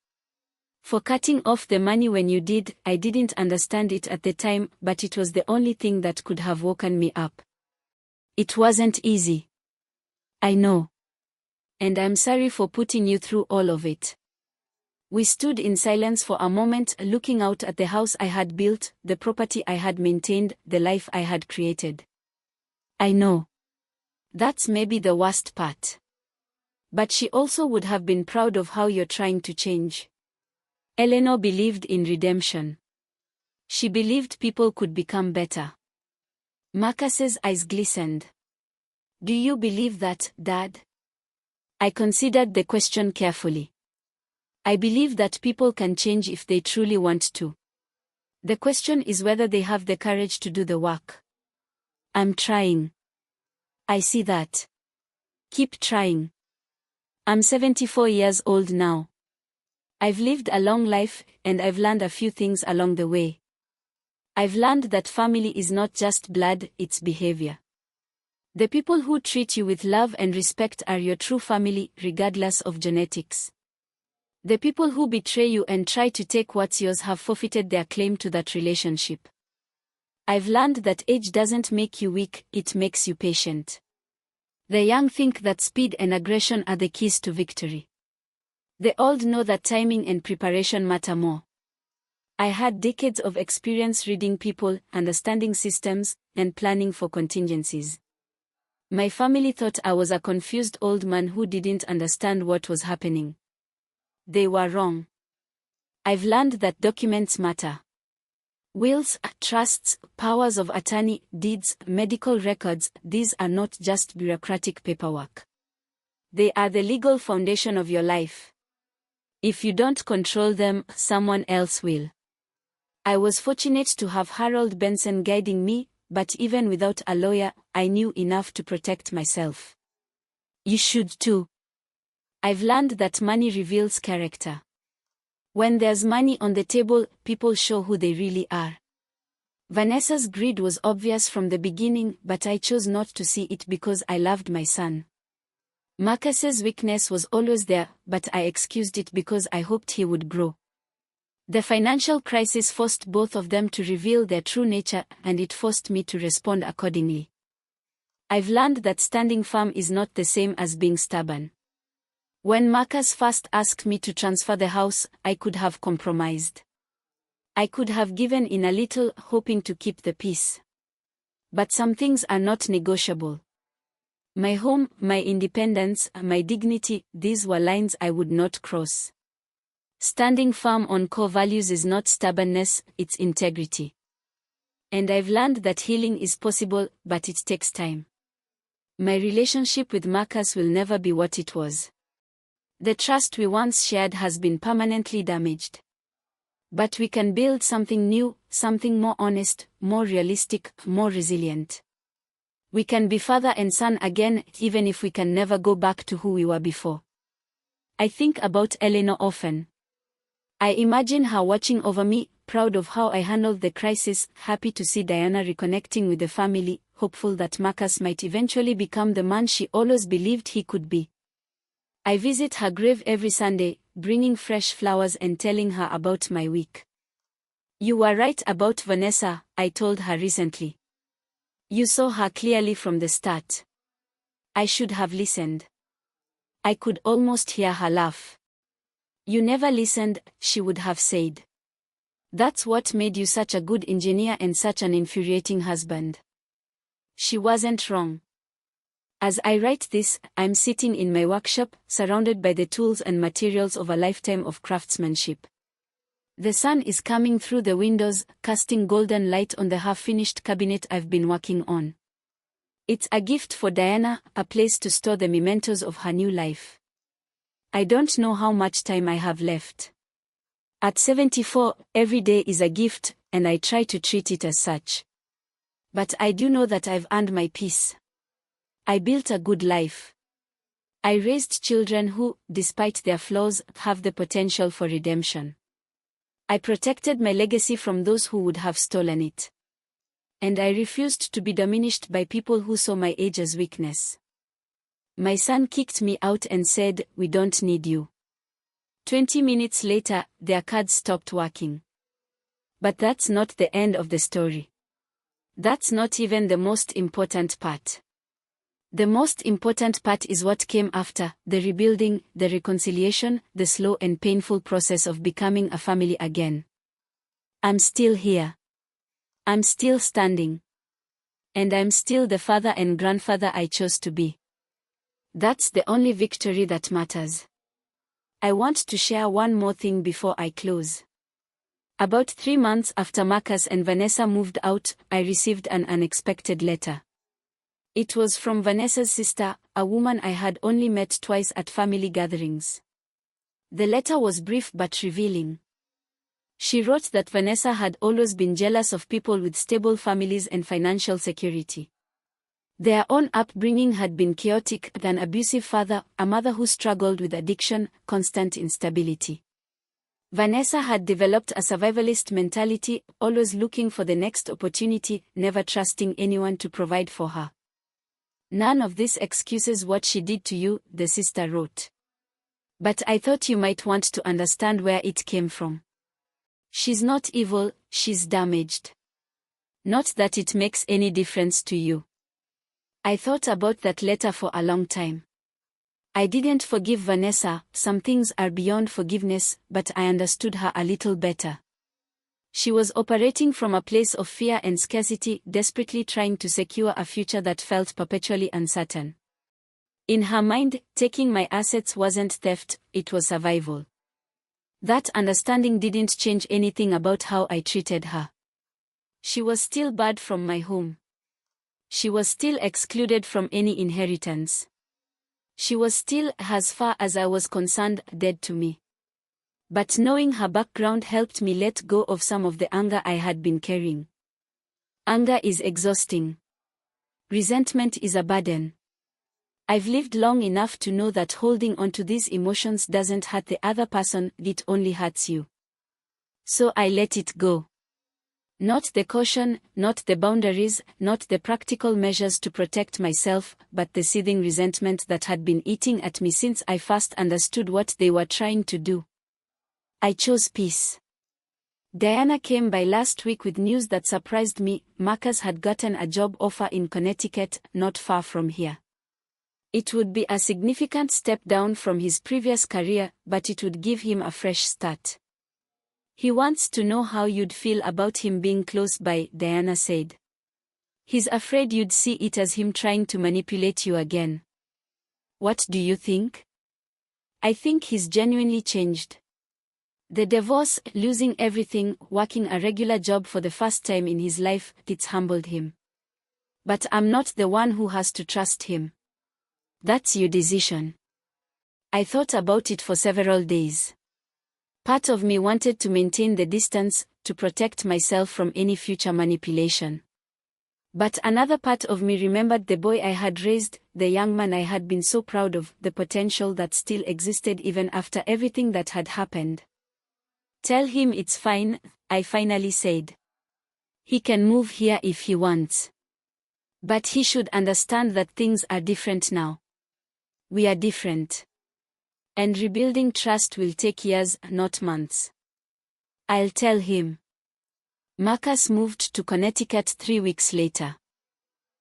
For cutting off the money when you did. I didn't understand it at the time, but it was the only thing that could have woken me up. It wasn't easy. I know. And I'm sorry for putting you through all of it." We stood in silence for a moment, looking out at the house I had built, the property I had maintained, the life I had created. "I know. That's maybe the worst part. But she also would have been proud of how you're trying to change." Eleanor believed in redemption. She believed people could become better. Marcus's eyes glistened. "Do you believe that, Dad?" I considered the question carefully. I believe that people can change if they truly want to. The question is whether they have the courage to do the work. I'm trying. I see that. Keep trying. I'm 74 years old now. I've lived a long life, and I've learned a few things along the way. I've learned that family is not just blood, it's behavior. The people who treat you with love and respect are your true family, regardless of genetics. The people who betray you and try to take what's yours have forfeited their claim to that relationship. I've learned that age doesn't make you weak, it makes you patient. The young think that speed and aggression are the keys to victory. The old know that timing and preparation matter more. I had decades of experience reading people, understanding systems, and planning for contingencies. My family thought I was a confused old man who didn't understand what was happening. They were wrong. I've learned that documents matter. Wills, trusts, powers of attorney, deeds, medical records, these are not just bureaucratic paperwork. They are the legal foundation of your life. If you don't control them, someone else will. I was fortunate to have Harold Benson guiding me, but even without a lawyer, I knew enough to protect myself. You should too. I've learned that money reveals character. When there's money on the table, people show who they really are. Vanessa's greed was obvious from the beginning, but I chose not to see it because I loved my son. Marcus's weakness was always there, but I excused it because I hoped he would grow. The financial crisis forced both of them to reveal their true nature, and it forced me to respond accordingly. I've learned that standing firm is not the same as being stubborn. When Marcus first asked me to transfer the house, I could have compromised. I could have given in a little, hoping to keep the peace. But some things are not negotiable. My home, my independence, my dignity, these were lines I would not cross. Standing firm on core values is not stubbornness, it's integrity. And I've learned that healing is possible, but it takes time. My relationship with Marcus will never be what it was. The trust we once shared has been permanently damaged. But we can build something new, something more honest, more realistic, more resilient. We can be father and son again, even if we can never go back to who we were before. I think about Eleanor often. I imagine her watching over me, proud of how I handled the crisis, happy to see Diana reconnecting with the family, hopeful that Marcus might eventually become the man she always believed he could be. I visit her grave every Sunday, bringing fresh flowers and telling her about my week. You were right about Vanessa, I told her recently. You saw her clearly from the start. I should have listened. I could almost hear her laugh. You never listened, she would have said. That's what made you such a good engineer and such an infuriating husband. She wasn't wrong. As I write this, I'm sitting in my workshop, surrounded by the tools and materials of a lifetime of craftsmanship. The sun is coming through the windows, casting golden light on the half-finished cabinet I've been working on. It's a gift for Diana, a place to store the mementos of her new life. I don't know how much time I have left. At 74, every day is a gift, and I try to treat it as such. But I do know that I've earned my peace. I built a good life. I raised children who, despite their flaws, have the potential for redemption. I protected my legacy from those who would have stolen it. And I refused to be diminished by people who saw my age as weakness. My son kicked me out and said, "We don't need you." 20 minutes later, their cards stopped working. But that's not the end of the story. That's not even the most important part. The most important part is what came after, the rebuilding, the reconciliation, the slow and painful process of becoming a family again. I'm still here. I'm still standing. And I'm still the father and grandfather I chose to be. That's the only victory that matters. I want to share one more thing before I close. About 3 months after Marcus and Vanessa moved out, I received an unexpected letter. It was from Vanessa's sister, a woman I had only met twice at family gatherings. The letter was brief but revealing. She wrote that Vanessa had always been jealous of people with stable families and financial security. Their own upbringing had been chaotic, an abusive father, a mother who struggled with addiction, constant instability. Vanessa had developed a survivalist mentality, always looking for the next opportunity, never trusting anyone to provide for her. None of this excuses what she did to you, the sister wrote. But I thought you might want to understand where it came from. She's not evil, she's damaged. Not that it makes any difference to you. I thought about that letter for a long time. I didn't forgive Vanessa, some things are beyond forgiveness, but I understood her a little better. She was operating from a place of fear and scarcity, desperately trying to secure a future that felt perpetually uncertain. In her mind, taking my assets wasn't theft, it was survival. That understanding didn't change anything about how I treated her. She was still barred from my home. She was still excluded from any inheritance. She was still, as far as I was concerned, dead to me. But knowing her background helped me let go of some of the anger I had been carrying. Anger is exhausting. Resentment is a burden. I've lived long enough to know that holding onto these emotions doesn't hurt the other person, it only hurts you. So I let it go. Not the caution, not the boundaries, not the practical measures to protect myself, but the seething resentment that had been eating at me since I first understood what they were trying to do. I chose peace. Diana came by last week with news that surprised me. Marcus had gotten a job offer in Connecticut, not far from here. It would be a significant step down from his previous career, but it would give him a fresh start. He wants to know how you'd feel about him being close by, Diana said. He's afraid you'd see it as him trying to manipulate you again. What do you think? I think he's genuinely changed. The divorce, losing everything, working a regular job for the first time in his life, it's humbled him. But I'm not the one who has to trust him. That's your decision. I thought about it for several days. Part of me wanted to maintain the distance, to protect myself from any future manipulation. But another part of me remembered the boy I had raised, the young man I had been so proud of, the potential that still existed even after everything that had happened. Tell him it's fine, I finally said. He can move here if he wants. But he should understand that things are different now. We are different. And rebuilding trust will take years, not months. I'll tell him. Marcus moved to Connecticut 3 weeks later.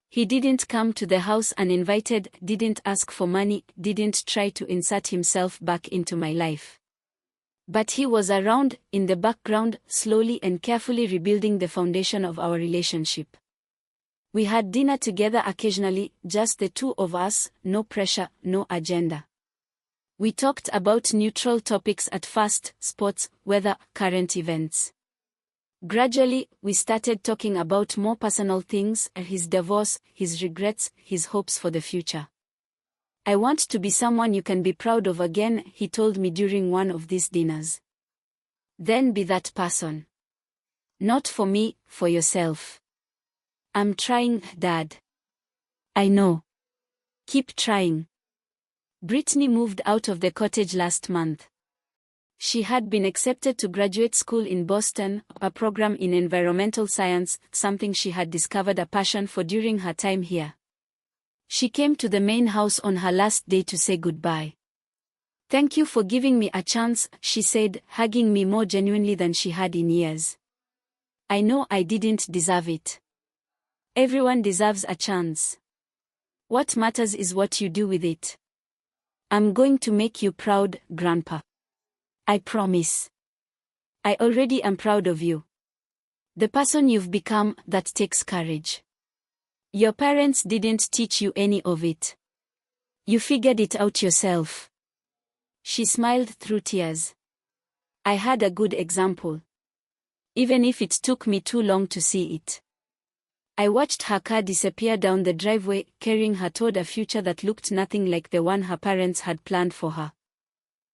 He didn't come to the house uninvited, didn't ask for money, didn't try to insert himself back into my life. But he was around, in the background, slowly and carefully rebuilding the foundation of our relationship. We had dinner together occasionally, just the two of us, no pressure, no agenda. We talked about neutral topics at first, sports, weather, current events. Gradually, we started talking about more personal things, his divorce, his regrets, his hopes for the future. I want to be someone you can be proud of again, he told me during one of these dinners. Then be that person. Not for me, for yourself. I'm trying, Dad. I know. Keep trying. Brittany moved out of the cottage last month. She had been accepted to graduate school in Boston, a program in environmental science, something she had discovered a passion for during her time here. She came to the main house on her last day to say goodbye. Thank you for giving me a chance, she said, hugging me more genuinely than she had in years. I know I didn't deserve it. Everyone deserves a chance. What matters is what you do with it. I'm going to make you proud, Grandpa. I promise. I already am proud of you. The person you've become, that takes courage. Your parents didn't teach you any of it. You figured it out yourself. She smiled through tears. I had a good example. Even if it took me too long to see it. I watched her car disappear down the driveway, carrying her toward a future that looked nothing like the one her parents had planned for her.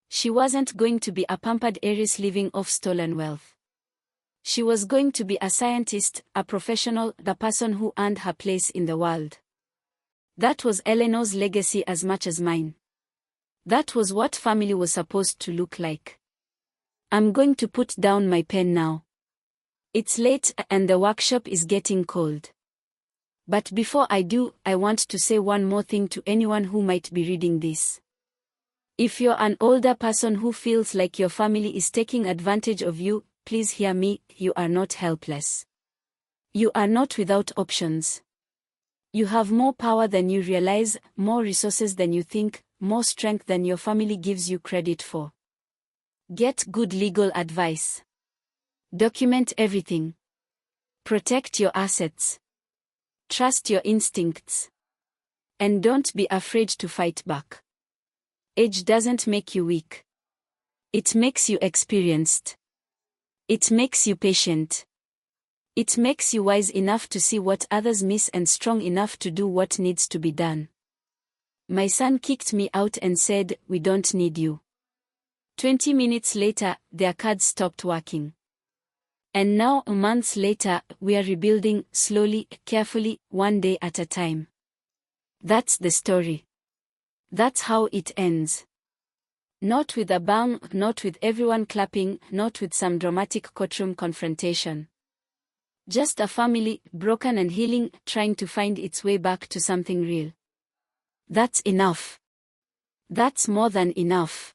She wasn't going to be a pampered heiress living off stolen wealth. She was going to be a scientist, a professional, the person who earned her place in the world. That was Eleanor's legacy as much as mine. That was what family was supposed to look like. I'm going to put down my pen now. It's late and the workshop is getting cold. But before I do, I want to say one more thing to anyone who might be reading this. If you're an older person who feels like your family is taking advantage of you, please hear me, you are not helpless. You are not without options. You have more power than you realize, more resources than you think, more strength than your family gives you credit for. Get good legal advice. Document everything. Protect your assets. Trust your instincts. And don't be afraid to fight back. Age doesn't make you weak. It makes you experienced. It makes you patient. It makes you wise enough to see what others miss and strong enough to do what needs to be done. My son kicked me out and said, "We don't need you." 20 minutes later, their cards stopped working. And now, months later, we are rebuilding, slowly, carefully, one day at a time. That's the story. That's how it ends. Not with a bang, not with everyone clapping, not with some dramatic courtroom confrontation. Just a family, broken and healing, trying to find its way back to something real. That's enough. That's more than enough.